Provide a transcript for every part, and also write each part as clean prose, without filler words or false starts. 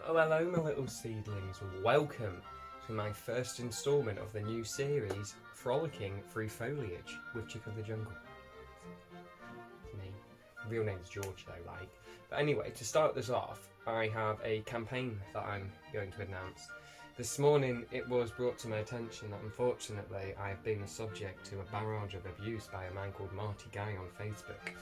Oh, hello, my little seedlings. Welcome to my first instalment of the new series, Frolicking through Foliage with Chick of the Jungle. It's me. Real name's George, though, like. But anyway, to start this off, I have a campaign that I'm going to announce. This morning, it was brought to my attention that unfortunately I have been the subject to a barrage of abuse by a man called Marty Guy on Facebook.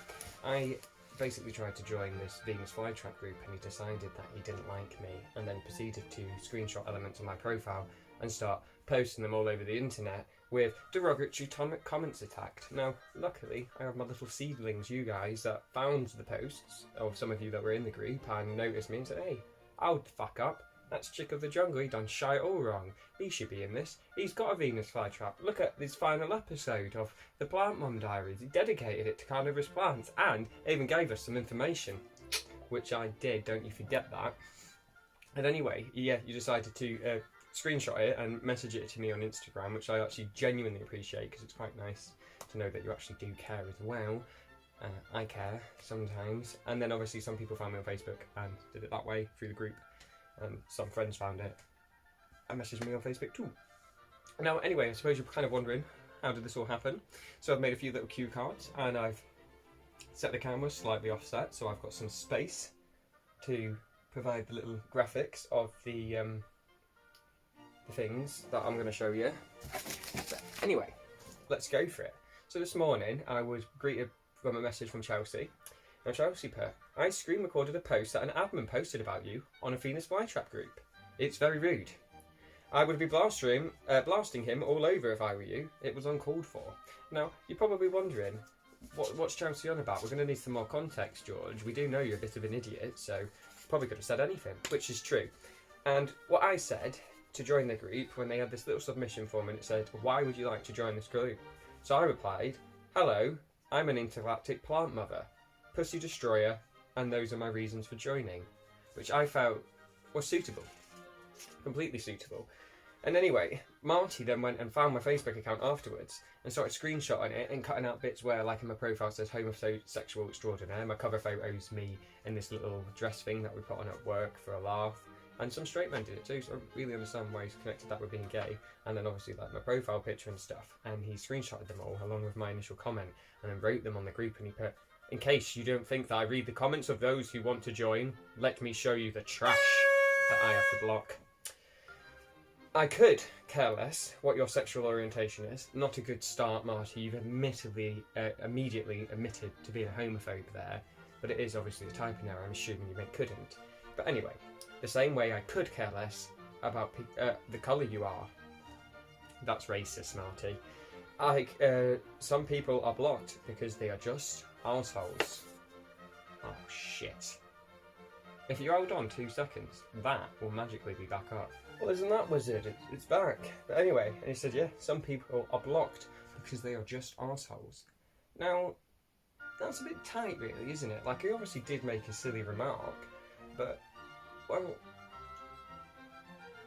I basically tried to join this Venus flytrap group and he decided that he didn't like me and then proceeded to screenshot elements of my profile and start posting them all over the internet with derogatory comments attacked. Now, luckily, I have my little seedlings, you guys, that found the posts, or some of you that were in the group and noticed me and said, hey, I'll fuck up. That's Chick of the Jungle, he done shite all wrong. He should be in this. He's got a Venus flytrap. Look at this final episode of the Plant Mom Diaries. He dedicated it to carnivorous plants and even gave us some information, which I did, don't you forget that. And anyway, yeah, you decided to screenshot it and message it to me on Instagram, which I actually genuinely appreciate because it's quite nice to know that you actually do care as well. I care sometimes. And then obviously some people found me on Facebook and did it that way through the group. Some friends found it and messaged me on Facebook too. Now, anyway, I suppose you're kind of wondering, how did this all happen? So I've made a few little cue cards and I've set the camera slightly offset so I've got some space to provide the little graphics of the things that I'm going to show you. But anyway, let's go for it. So this morning I was greeted from a message from Chelsea. Now, Chelsea Per, I screen recorded a post that an admin posted about you on a Venus flytrap group. It's very rude. I would be blasting him all over if I were you. It was uncalled for. Now, you're probably wondering, what's Chelsea on about? We're going to need some more context, George. We do know you're a bit of an idiot, so you probably could have said anything, which is true. And what I said to join the group when they had this little submission form and it said, why would you like to join this group? So I replied, hello, I'm an intergalactic plant mother, pussy destroyer, and those are my reasons for joining, which I felt was suitable, completely suitable. And anyway, Marty then went and found my Facebook account afterwards and started screenshotting it and cutting out bits where, like in my profile, says homosexual extraordinaire. My cover photo is me in this little dress thing that we put on at work for a laugh. And some straight men did it too, so I really understand why he's connected that with being gay. And then obviously like my profile picture and stuff. And he screenshotted them all along with my initial comment and then wrote them on the group and he put, in case you don't think that I read the comments of those who want to join, let me show you the trash that I have to block. I could care less what your sexual orientation is. Not a good start, Marty. You've immediately admitted to being a homophobe there. But it is obviously a typing error. I'm assuming you couldn't. But anyway, the same way I could care less about the colour you are. That's racist, Marty. Some people are blocked because they are just assholes. Oh shit. If you hold on 2 seconds, that will magically be back up. Well, isn't that wizard? It's back. But anyway, and he said, yeah, some people are blocked because they are just assholes. Now, that's a bit tight really, isn't it? Like, he obviously did make a silly remark, but, well,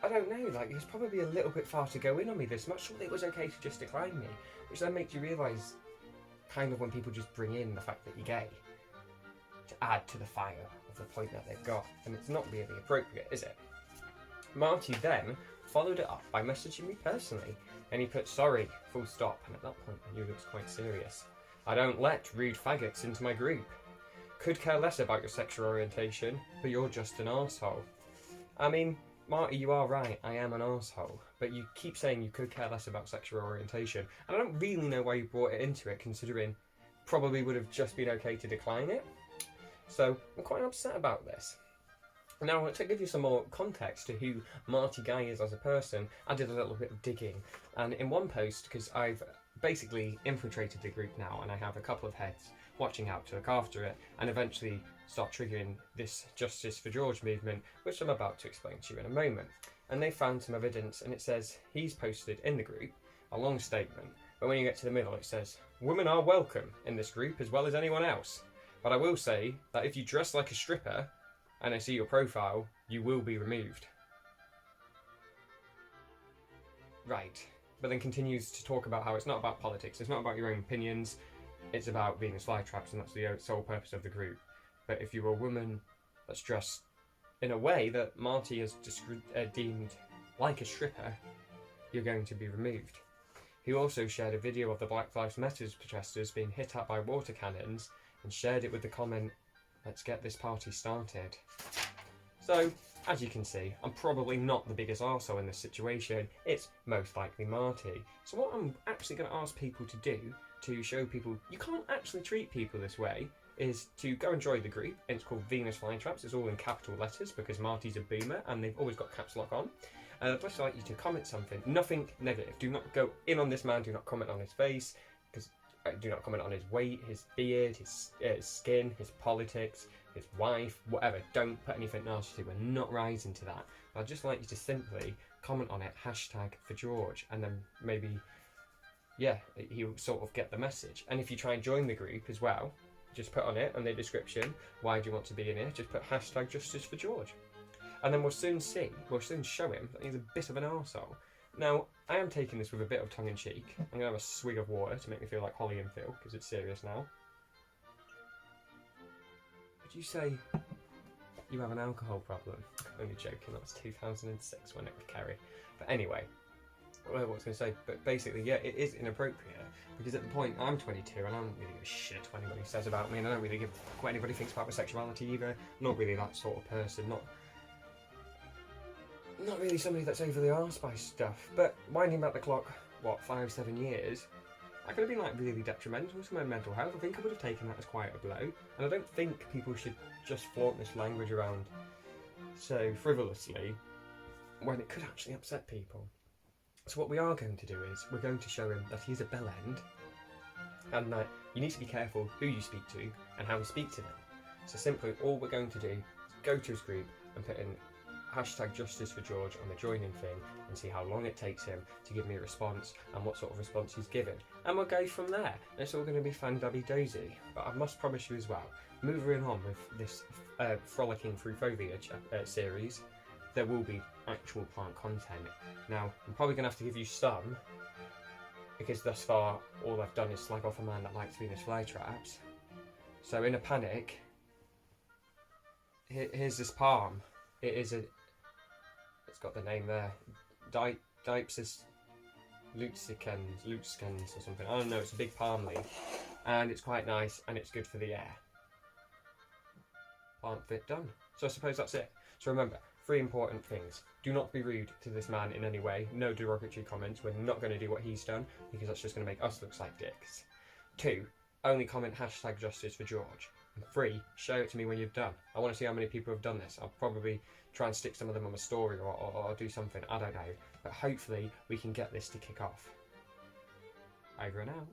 I don't know, like, it's probably a little bit far to go in on me this much. Surely it was okay to just decline me, which then makes you realise kind of when people just bring in the fact that you're gay to add to the fire of the point that they've got, and it's not really appropriate, is it? Marty then followed it up by messaging me personally, and he put sorry, full stop, and at that point I knew it was quite serious. I don't let rude faggots into my group. Could care less about your sexual orientation, but you're just an arsehole. I mean, Marty, you are right, I am an arsehole, but you keep saying you could care less about sexual orientation, and I don't really know why you brought it into it, considering probably would have just been okay to decline it. So I'm quite upset about this. Now, to give you some more context to who Marty Guy is as a person, I did a little bit of digging, and in one post, because I've basically infiltrated the group now, and I have a couple of heads watching out to look after it, and eventually start triggering this Justice for George movement, which I'm about to explain to you in a moment. And they found some evidence, and it says he's posted in the group a long statement, but when you get to the middle it says, women are welcome in this group as well as anyone else, but I will say that if you dress like a stripper and I see your profile, you will be removed. Right, but then continues to talk about how it's not about politics, it's not about your own opinions, it's about Venus flytraps, and that's the sole purpose of the group. But if you're a woman that's dressed in a way that Marty has deemed like a stripper, you're going to be removed. He also shared a video of the Black Lives Matter protesters being hit up by water cannons and shared it with the comment, "Let's get this party started." So, as you can see, I'm probably not the biggest arsehole in this situation. It's most likely Marty. So what I'm actually going to ask people to do to show people you can't actually treat people this way is to go and join the group. It's called Venus Flytraps. It's all in capital letters because Marty's a boomer and they've always got caps lock on. And I'd just like you to comment something, nothing negative. Do not go in on this man, do not comment on his face, because do not comment on his weight, his beard, his skin, his politics, his wife, whatever. Don't put anything nasty. We're not rising to that. I'd just like you to simply comment on it, hashtag for George, and then maybe, yeah, he'll sort of get the message. And if you try and join the group as well, just put on it, on the description, why do you want to be in here? Just put hashtag justice for George. And then we'll soon show him that he's a bit of an arsehole. Now, I am taking this with a bit of tongue-in-cheek. I'm going to have a swig of water to make me feel like Holly and Phil, because it's serious now. Would you say you have an alcohol problem? Only joking, that was 2006 when it was Kerry. But anyway, what was I going to say? But basically, yeah, it is inappropriate, because at the point, I'm 22 and I don't really give a shit what anybody says about me, and I don't really give what anybody thinks about my sexuality either. Not really that sort of person, not really somebody that's overly arsed by stuff. But winding back the clock, what, 5-7 years, that could have been like really detrimental to my mental health. I think I would have taken that as quite a blow. And I don't think people should just flaunt this language around so frivolously when it could actually upset people. So what we are going to do is we're going to show him that he's a bellend and that you need to be careful who you speak to and how you speak to them. So simply all we're going to do is go to his group and put in hashtag justice for George on the joining thing and see how long it takes him to give me a response and what sort of response he's given. And we'll go from there. And it's all going to be fan-dabby-dozy. But I must promise you as well, moving on with this Frolicking through Foliage series, there will be actual plant content. Now, I'm probably going to have to give you some, because thus far all I've done is slag off a man that likes Venus flytraps. So in a panic, here's this palm. It's got the name there, Dipsis lutsicans or something. I don't know, it's a big palm leaf. And it's quite nice and it's good for the air. Plant fit done. So I suppose that's it. So remember, 3 important things. Do not be rude to this man in any way. No derogatory comments. We're not going to do what he's done because that's just going to make us look like dicks. 2, only comment hashtag justice for George. And 3, show it to me when you've done. I want to see how many people have done this. I'll probably try and stick some of them on my story or do something. I don't know. But hopefully we can get this to kick off. Over and out.